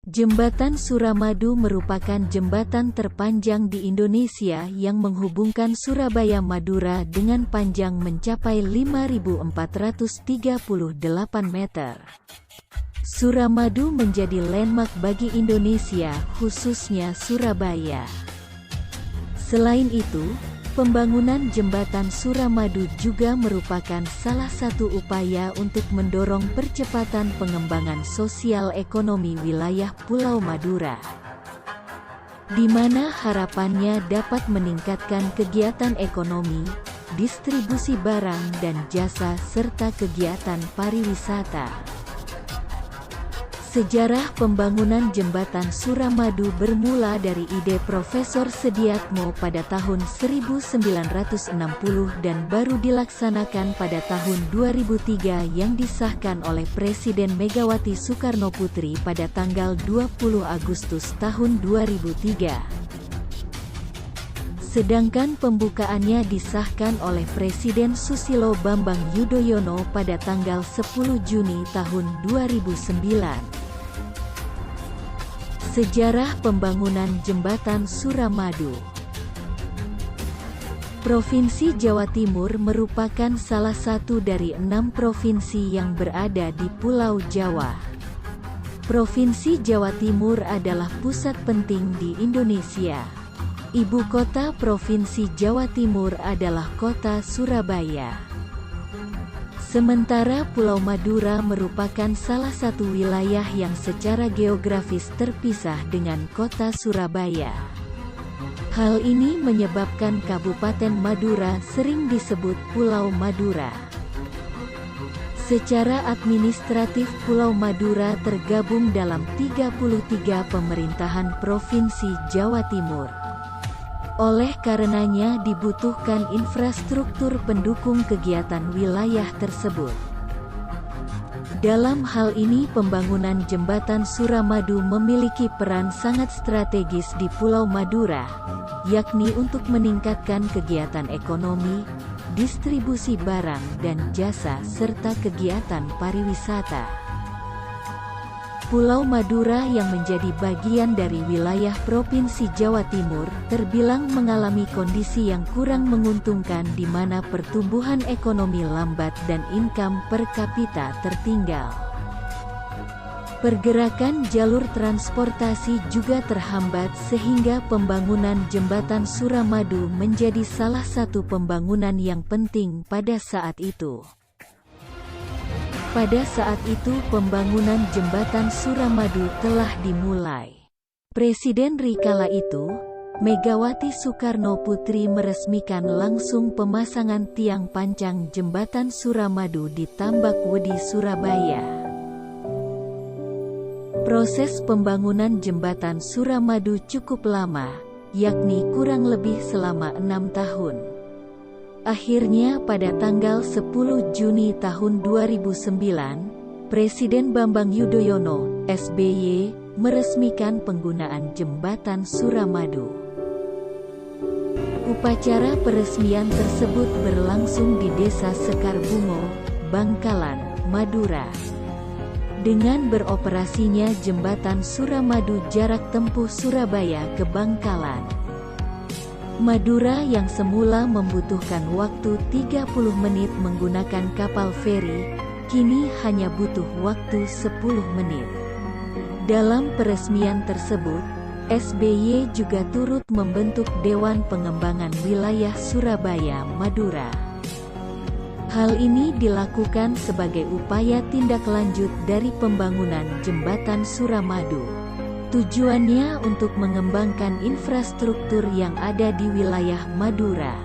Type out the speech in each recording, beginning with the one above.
Jembatan Suramadu merupakan jembatan terpanjang di Indonesia yang menghubungkan Surabaya Madura dengan panjang mencapai 5.438 meter. Suramadu menjadi landmark bagi Indonesia, khususnya Surabaya. Selain itu, pembangunan jembatan Suramadu juga merupakan salah satu upaya untuk mendorong percepatan pengembangan sosial ekonomi wilayah Pulau Madura, di mana harapannya dapat meningkatkan kegiatan ekonomi, distribusi barang dan jasa serta kegiatan pariwisata. Sejarah pembangunan jembatan Suramadu bermula dari ide Profesor Sediatmo pada tahun 1960 dan baru dilaksanakan pada tahun 2003 yang disahkan oleh Presiden Megawati Soekarnoputri pada tanggal 20 Agustus tahun 2003. Sedangkan pembukaannya disahkan oleh Presiden Susilo Bambang Yudhoyono pada tanggal 10 Juni tahun 2009. Sejarah pembangunan jembatan Suramadu. Provinsi Jawa Timur merupakan salah satu dari 6 provinsi yang berada di Pulau Jawa. Provinsi Jawa Timur adalah pusat penting di Indonesia. Ibu kota Provinsi Jawa Timur adalah kota Surabaya. Sementara Pulau Madura merupakan salah satu wilayah yang secara geografis terpisah dengan kota Surabaya. Hal ini menyebabkan Kabupaten Madura sering disebut Pulau Madura. Secara administratif Pulau Madura tergabung dalam 33 pemerintahan Provinsi Jawa Timur. Oleh karenanya dibutuhkan infrastruktur pendukung kegiatan wilayah tersebut. Dalam hal ini pembangunan jembatan Suramadu memiliki peran sangat strategis di Pulau Madura, yakni untuk meningkatkan kegiatan ekonomi, distribusi barang dan jasa serta kegiatan pariwisata. Pulau Madura yang menjadi bagian dari wilayah Provinsi Jawa Timur terbilang mengalami kondisi yang kurang menguntungkan di mana pertumbuhan ekonomi lambat dan income per kapita tertinggal. Pergerakan jalur transportasi juga terhambat sehingga pembangunan jembatan Suramadu menjadi salah satu pembangunan yang penting pada saat itu. Pada saat itu pembangunan jembatan Suramadu telah dimulai. Presiden kala itu, Megawati Soekarnoputri meresmikan langsung pemasangan tiang pancang jembatan Suramadu di Tambakwedi, Surabaya. Proses pembangunan jembatan Suramadu cukup lama, yakni kurang lebih selama 6 tahun. Akhirnya pada tanggal 10 Juni tahun 2009, Presiden Bambang Yudhoyono, SBY, meresmikan penggunaan jembatan Suramadu. Upacara peresmian tersebut berlangsung di Desa Sekarbungo, Bangkalan, Madura. Dengan beroperasinya jembatan Suramadu jarak tempuh Surabaya ke Bangkalan, Madura yang semula membutuhkan waktu 30 menit menggunakan kapal feri, kini hanya butuh waktu 10 menit. Dalam peresmian tersebut, SBY juga turut membentuk Dewan Pengembangan Wilayah Surabaya Madura. Hal ini dilakukan sebagai upaya tindak lanjut dari pembangunan jembatan Suramadu. Tujuannya untuk mengembangkan infrastruktur yang ada di wilayah Madura.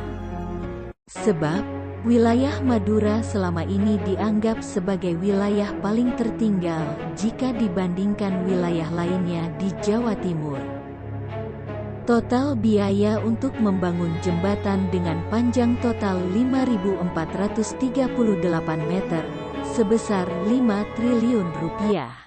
Sebab, wilayah Madura selama ini dianggap sebagai wilayah paling tertinggal jika dibandingkan wilayah lainnya di Jawa Timur. Total biaya untuk membangun jembatan dengan panjang total 5.438 meter, sebesar 5 triliun rupiah.